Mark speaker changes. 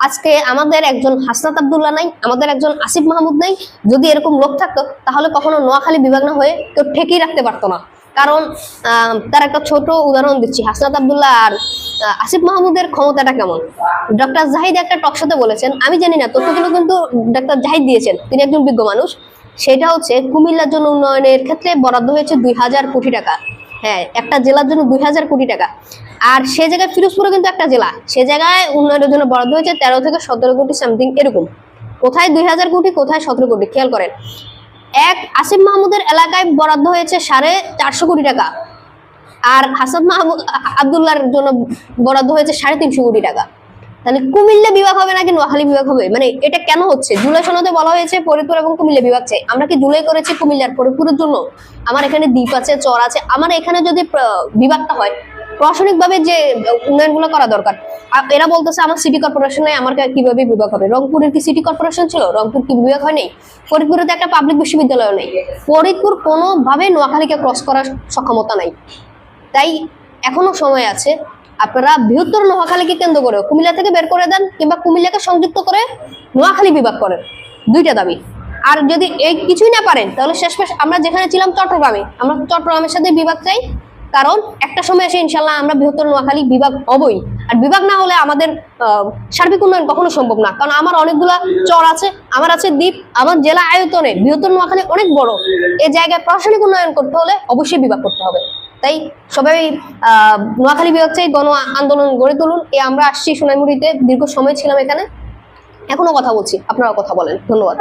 Speaker 1: আজকে আমাদের একজন হাসনাত আব্দুল্লাহ নাই, আমাদের একজন আসিফ মাহমুদ নাই। যদি এরকম লোক থাকতো তাহলে কখনো নোয়াখালী বিভাগ না হয়ে কেউ ঠেকিয়ে রাখতে পারতো না। কারণ তার একটা ছোট উদাহরণ দিচ্ছি, হাসনাত আব্দুল্লাহ আর আসিফ মাহমুদের ক্ষমতাটা কেমন। ডক্টর জাহিদ একটা টকশোতে বলেছেন, আমি জানি না তথ্যগুলো কিন্তু ডক্টর জাহিদ দিয়েছেন, তিনি একজন বিজ্ঞ মানুষ। সেটা হচ্ছে কুমিল্লার জন্য উন্নয়নের ক্ষেত্রে বরাদ্দ হয়েছে 2000 কোটি টাকা। হ্যাঁ, একটা জেলার জন্য 2000 কোটি টাকা। আর সে জায়গায় ফিরোজপুরও কিন্তু একটা জেলা, সে জায়গায় উন্নয়নের জন্য বরাদ্দ হয়েছে 13 থেকে 17 কোটি সামথিং এরকম। কোথায় 2000 কোটি, কোথায় 17 কোটি, খেয়াল করেন। এক আসিফ মাহমুদের এলাকায় বরাদ্দ হয়েছে 450 কোটি টাকা, আর হাসান মাহমুদ আব্দুল্লাহর জন্য বরাদ্দ হয়েছে 350 কোটি টাকা। তাহলে কুমিল্লা বিভাগ হবে নাকি নোয়াখালী বিভাগ হবে? মানে এটা কেন হচ্ছে? জুলাই সনদে বলা হয়েছে ফরিদপুর এবং কুমিল্লা বিভাগ চাই। আমরা কি জুলাই করেছি কুমিল্লার ফরিদপুরের জন্য? আমার এখানে দ্বীপ আছে, চর আছে, আমার এখানে যদি বিভাগটা হয় প্রশাসনিক ভাবে যে উন্নয়নগুলো করা দরকার। এরা বলতেছে আমার সিটি কর্পোরেশন নাই, আমার কিভাবে বিভাগ হবে? রংপুরের কি সিটি কর্পোরেশন ছিল? রংপুর কি বিভাগ হয় নাই? ফরিদপুরে তো একটা পাবলিক বিশ্ববিদ্যালয় নেই। ফরিদপুর কোনোভাবে নোয়াখালীকে ক্রস করার সক্ষমতা নাই। তাই এখনো সময় আছে, আপনারা বৃহত্তর নোয়াখালীকে কেন্দ্র করে কুমিল্লা থেকে বের করে দেন, কিংবা কুমিল্লাকে সংযুক্ত করে নোয়াখালী বিভাগ করেন। দুইটা দাবি। আর যদি এই কিছুই না পারেন তাহলে শেষমেশ আমরা যেখানে ছিলাম চট্টগ্রামে, আমরা চট্টগ্রামের সাথে বিভাগ চাই। কারণ একটা সময় এসে ইনশাল্লাহ আমরা বৃহত্তর নোয়াখালী বিভাগ হবই। আর বিভাগ না হলে আমাদের সার্বিক উন্নয়ন কখনো সম্ভব না। কারণ আমার অনেকগুলা চর আছে, আমার আছে দ্বীপ, আমার জেলা আয়তনে বৃহত্তর নোয়াখালী অনেক বড়। এই জায়গায় প্রশাসনিক উন্নয়ন করতে হলে অবশ্যই বিভাগ করতে হবে। তাই সবাই নোয়াখালী বিভাগ চাই, গণ আন্দোলন গড়ে তুলুন। আমরা আসছি সোনাইমুড়িতে, দীর্ঘ সময় ছিলাম এখানে, এখনো কথা বলছি, আপনারা কথা বলেন। ধন্যবাদ।